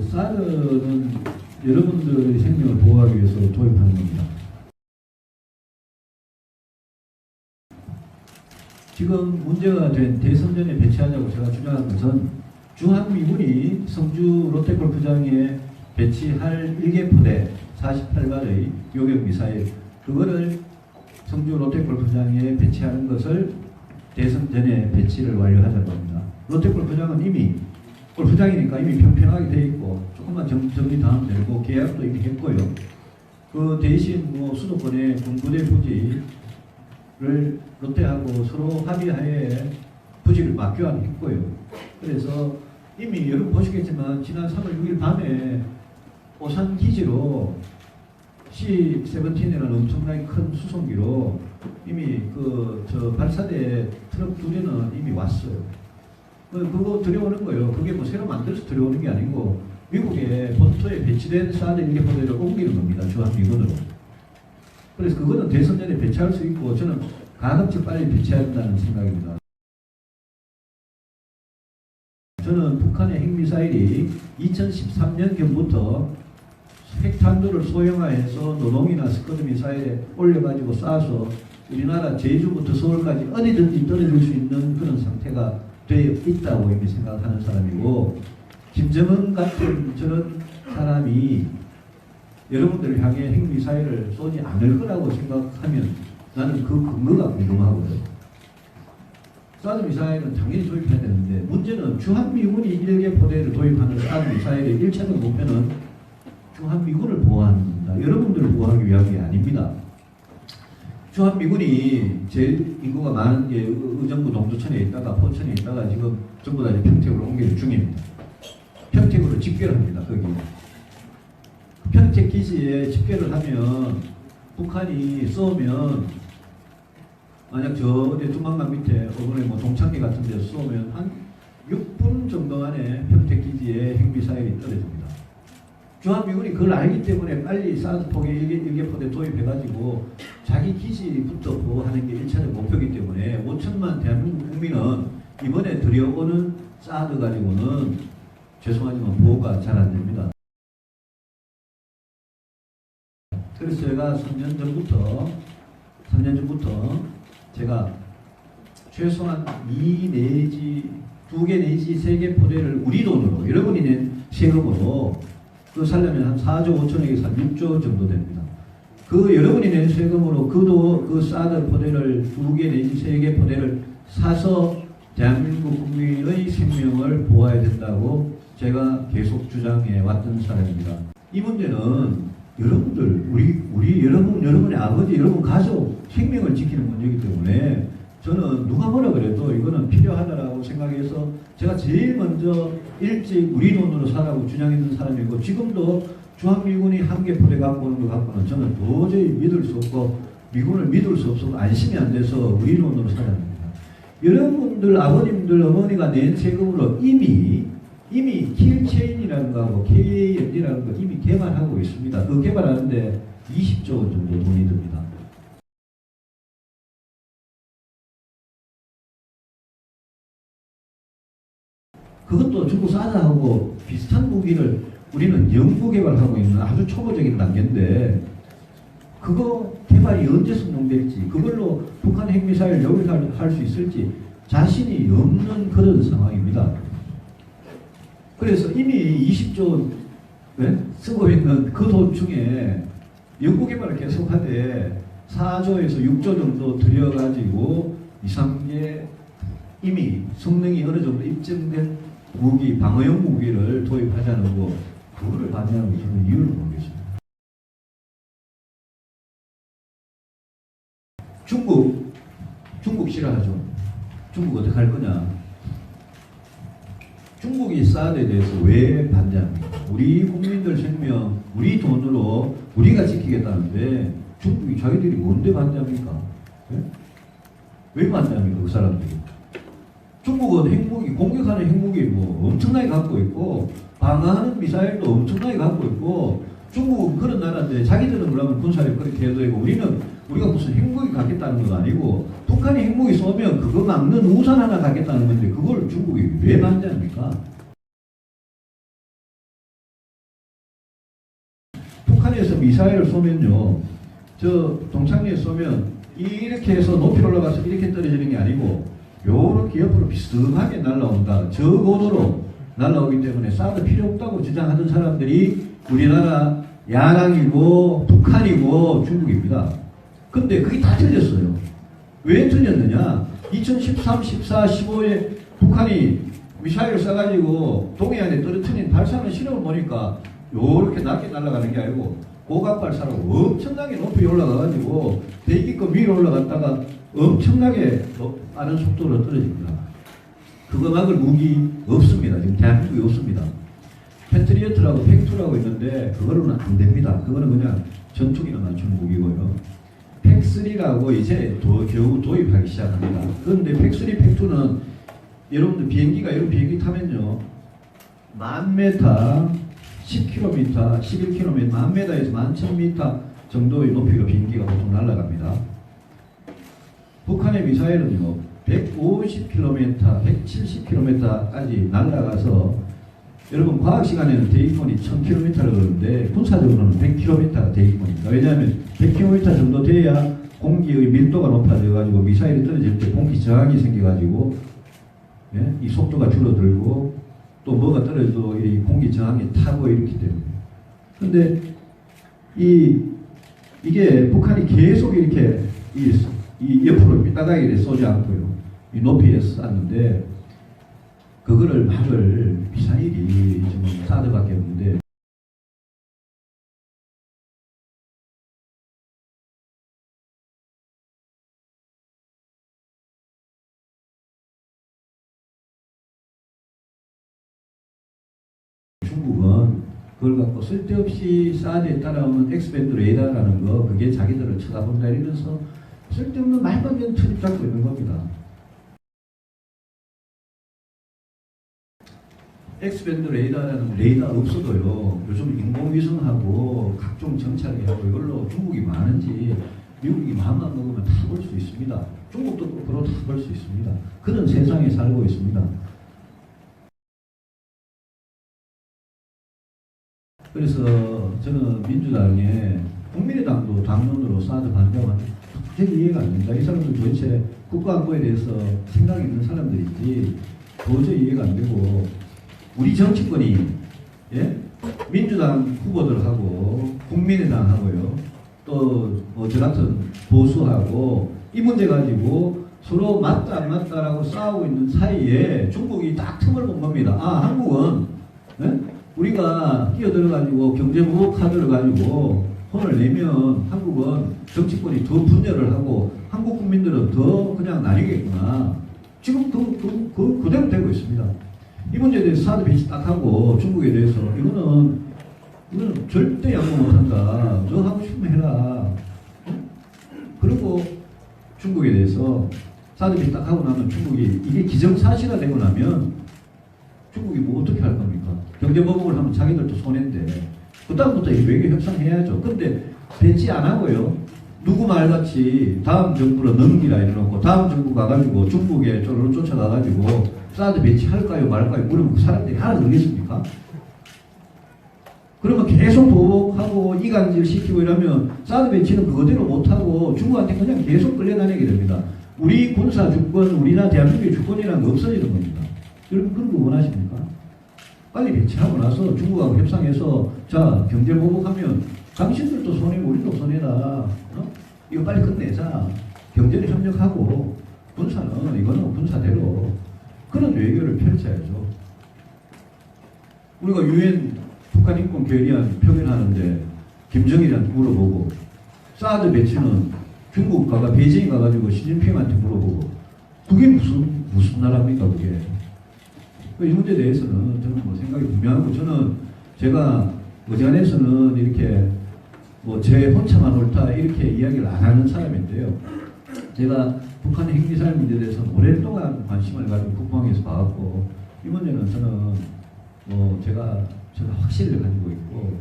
사드는 여러분들의 생명을 보호하기 위해서 도입하는 겁니다. 지금 문제가 된 대선 전에 배치하자고 제가 주장한 것은 주한미군이 성주 롯데골프장에 배치할 1개 포대 48발의 요격 미사일, 그거를 성주 롯데골프장에 배치하는 것을 대선 전에 배치를 완료하자고 합니다. 롯데골프장은 이미 골프장이니까 이미 평평하게 되어 있고 조금만 정리 더 하면 되고 계약도 이미 했고요. 그 대신 뭐 수도권의 군부대 부지를 롯데하고 서로 합의하에 부지를 맞교환 했고요. 그래서 이미 여러분 보시겠지만 지난 3월 6일 밤에 오산 기지로 C-17이라는 엄청나게 큰 수송기로 이미 저 발사대 트럭 2대는 이미 왔어요. 그거 들여오는 거예요. 그게 뭐 새로 만들어서 들여오는 게 아니고 미국의 본토에 배치된 사드 1개 포대를 옮기는 겁니다. 주한미군으로. 그래서 그거는 대선 전에 배치할 수 있고 저는 가급적 빨리 배치해야 된다는 생각입니다. 저는 북한의 핵미사일이 2013년경부터 핵탄두를 소형화해서 노동이나 스커드 미사일에 올려가지고 쏴서 우리나라 제주부터 서울까지 어디든지 떨어질 수 있는 그런 상태가 되어 있다고 이렇게 생각하는 사람이고, 김정은 같은 저런 사람이 여러분들을 향해 핵미사일을 쏘지 않을 거라고 생각하면 나는 그 근거가 궁금하고요. 사드 미사일은 당연히 도입해야 되는데 문제는 주한미군이 1개 포대를 도입하는 사드 미사일의 1차적 목표는 주한미군을 보호하는 겁니다. 여러분들을 보호하기 위한 게 아닙니다. 주한미군이 제일 인구가 많은 게 의정부 동두천에 있다가 포천에 있다가 지금 전부 다 평택으로 옮기는 중입니다. 평택으로 집결을 합니다. 거기 평택 기지에 집결을 하면 북한이 쏘면 만약 저 두만강 밑에 어머니 뭐 동창리 같은 데서 쏘면 한 6분 정도 안에 평택 기지에 핵미사일이 떨어집니다. 주한미군이 그걸 알기 때문에 빨리 사드 포개 1개 포대 도입해가지고 자기 기지부터 보호하는 게 1차적 목표이기 때문에 5천만 대한민국 국민은 이번에 들여오는 사드 가지고는 죄송하지만 보호가 잘 안 됩니다. 그래서 제가 3년 전부터 제가 최소한 2개 내지 3개 포대를 우리 돈으로 여러분이 낸 세금으로 그 살려면 한 4조 5천억에서 한 6조 정도 됩니다. 그 여러분이 낸 세금으로 그 사드 포대를 2개 내지 3개 포대를 사서 대한민국 국민의 생명을 보호해야 된다고 제가 계속 주장해 왔던 사람입니다. 이 문제는 여러분들, 우리 여러분의 아버지, 여러분 가족 생명을 지키는 문제이기 때문에 저는 누가 뭐라 그래도 이거는 필요하다라고 생각해서 제가 제일 먼저 일찍 우리 돈으로 사라고 주장했던 사람이고, 지금도 주한미군이 1개 포대 갖고 오는 거 갖고는 저는 도저히 믿을 수 없고 미군을 믿을 수 없어서 안심이 안 돼서 우리 돈으로 사라는 겁니다. 여러분들 아버님들 어머니가 낸 세금으로 이미 킬체인이라는 거하고 KAND라는 거 이미 개발하고 있습니다. 그 개발하는데 20조 원 정도 돈이 듭니다. 그것도 중국 사드하고 비슷한 무기를 우리는 연구 개발하고 있는 아주 초보적인 단계인데 그거 개발이 언제 성공될지, 그걸로 북한 핵미사일 요격할 수 있을지 자신이 없는 그런 상황입니다. 그래서 이미 20조 쓰고 있는 그 돈 중에 연구개발을 계속하되 4조에서 6조 정도 들여가지고 2, 3개 이미 성능이 어느 정도 입증된 무기, 방어용 무기를 도입하자는 거, 그거를 반대하는 저는 이유를 모르겠습니다. 중국 싫어하죠. 중국 어떻게 할 거냐. 중국이 사드에 대해서 왜 반대합니까? 우리 국민들 생명, 우리 돈으로 우리가 지키겠다는데 중국이 자기들이 뭔데 반대합니까? 네? 왜 반대합니까? 그 사람들이. 중국은 핵무기, 공격하는 핵무기 뭐 엄청나게 갖고 있고 방어하는 미사일도 엄청나게 갖고 있고, 중국은 그런 나라인데 자기들은 그러면 군사력 그렇게 해도 되고 우리가 무슨 핵무기 갖겠다는 건 아니고 북한이 핵무기 쏘면 그거 막는 우산 하나 갖겠다는 건데 그걸 중국이 왜 반대합니까? 미사일을 쏘면요, 저 동창리에 쏘면 이렇게 해서 높이 올라가서 이렇게 떨어지는 게 아니고 요렇게 옆으로 비스듬하게 날라온다. 저 고도로 날라오기 때문에 쏴도 필요 없다고 주장하던 사람들이 우리나라 야당이고 북한이고 중국입니다. 근데 그게 다 틀렸어요. 왜 틀렸느냐? 2013, 14, 15에 북한이 미사일을 쏴가지고 동해안에 떨어뜨린 발사는 실험을 보니까 요렇게 낮게 날아가는 게 아니고 고각 발사로 엄청나게 높이 올라가가지고 대기권 위로 올라갔다가 엄청나게 빠른 속도로 떨어집니다. 그거 막을 무기 없습니다. 지금 대한민국이 없습니다. 패트리어트라고 팩2라고 있는데 그거로는 안 됩니다. 그거는 그냥 전투기를 맞추는 무기고요. 팩3라고 이제 겨우 도입하기 시작합니다. 그런데 팩3, 팩2는 여러분들 비행기가 이런 비행기 타면요, 1000m, 10km, 11km, 1000m에서 11,000m 정도의 높이로 비행기가 보통 날아갑니다. 북한의 미사일은요, 150km, 170km까지 날아가서 여러분 과학 시간에는 대기권이 1000km를 그러는데 군사적으로는 100km가 대기권입니다. 왜냐하면 100km 정도 돼야 공기의 밀도가 높아져 가지고 미사일이 떨어질 때 공기 저항이 생겨 가지고 이 속도가 줄어들고 또 뭐가 떨어져도 이 공기 저항이 타고 이렇기 때문에. 근데 이게 북한이 계속 이렇게 이 옆으로 삐딱하게 쏘지 않고요, 이 높이에 쐈는데 그거를 막을 미사일이 지금 사드밖에 없는데, 중국은 그걸 갖고 쓸데없이 사드에 따라오는 엑스밴드 레이더라는 거, 그게 자기들을 쳐다본다 이러면서 쓸데없는 말도 안 되는 트립 잡고 있는 겁니다. 엑스밴드 레이더라는 레이더 없어도요, 요즘 인공위성하고 각종 정찰기하고 이걸로 중국이 많은지 미국이 마음만 먹으면 다 볼 수 있습니다. 중국도 거꾸로 다 볼 수 있습니다. 그런 세상에 살고 있습니다. 그래서 저는 민주당에 국민의당도 당론으로 사드 반대하는 도저히 이해가 안 됩니다. 이 사람들 도대체 국가안보에 대해서 생각이 있는 사람들인지 도저히 이해가 안 되고, 우리 정치권이 민주당 후보들하고 국민의당하고요, 또 저 같은 보수하고 이 문제 가지고 서로 맞다 안 맞다라고 싸우고 있는 사이에 중국이 딱 틈을 본 겁니다. 아, 한국은 우리가 끼어들어가지고 경제보복 카드를 가지고 혼을 내면 한국은 정치권이 더 분열을 하고 한국 국민들은 더 그냥 나뉘겠구나. 지금 그대로 되고 있습니다. 이 문제에 대해서 사드 배치 딱 하고 중국에 대해서 이거는 절대 양보 못한다. 너 하고 싶으면 해라. 그리고 중국에 대해서 사드 배치 딱 하고 나면 중국이 이게 기정사실화 되고 나면 중국이 뭐 어떻게 할 겁니까? 경제보복을 하면 자기들도 손해인데 그다음부터 외교 협상해야죠. 근데 배치 안 하고요, 누구 말같이 다음 정부로 넘기라 이러고 다음 정부 가가지고 중국에 쪼르르 쫓아가가지고 사드 배치할까요 말까요 물으면 그 사람들이 알아듣겠습니까? 그러면 계속 보복하고 이간질 시키고 이러면 사드 배치는 그거대로 못하고 중국한테 그냥 계속 끌려다니게 됩니다. 우리 군사 주권, 우리나라 대한민국의 주권이라는 게 없어지는 겁니다. 여러분 그런 거 원하십니까? 빨리 배치하고 나서 중국하고 협상해서 자, 경제 보복하면 당신들도 손해고 우리도 손해다. 이거 빨리 끝내자. 경제를 협력하고 군사는 이거는 군사대로 그런 외교를 펼쳐야죠. 우리가 유엔 북한 인권 결의안 표현하는데 김정일한테 물어보고, 사드 배치는 중국 가가 베이징 가가지고 시진핑한테 물어보고, 그게 무슨 나라입니까 그게? 이 문제에 대해서는 저는 뭐 생각이 분명하고, 저는 제가 어지간해서는 이렇게 뭐 제 혼자만 옳다 이렇게 이야기를 안 하는 사람인데요. 제가 북한 핵미사일 문제에 대해서 오랫동안 관심을 가지고 국방에서 봐왔고, 이 문제는 저는 뭐 제가 확신을 가지고 있고,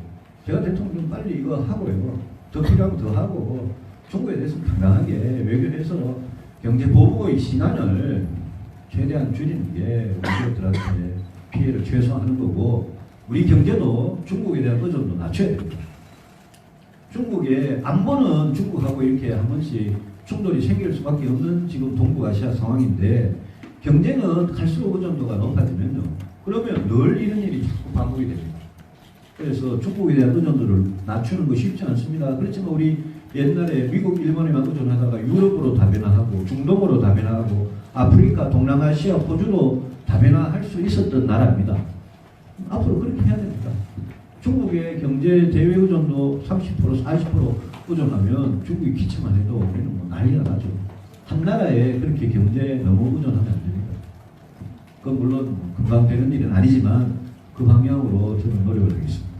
제가 대통령 빨리 이거 하고요, 더 필요하면 더 하고 중국에 대해서 당당하게 외교해서 경제 보복의 시간을 최대한 줄이는 게 우리들한테 피해를 최소화하는 거고, 우리 경제도 중국에 대한 의존도 낮춰야 됩니다. 중국의 안보는 중국하고 이렇게 한 번씩 충돌이 생길 수밖에 없는 지금 동북아시아 상황인데 경제는 갈수록 의존도가 높아지면요. 그러면 늘 이런 일이 자꾸 반복이 됩니다. 그래서 중국에 대한 의존도를 낮추는 거 쉽지 않습니다. 그렇지만 우리 옛날에 미국, 일본에만 의존하다가 유럽으로 다변화하고 중동으로 다변화하고 아프리카, 동남아시아, 호주로 다변화할 수 있었던 나라입니다. 앞으로 그렇게 해야 됩니다. 중국의 경제 대외 의존도 30%, 40% 의존하면 중국이 기치만 해도 우리는 뭐 난리가 나죠. 한 나라에 그렇게 경제에 너무 의존하면 안 됩니다. 그건 물론 금방 되는 일은 아니지만 그 방향으로 저는 노력을 하겠습니다.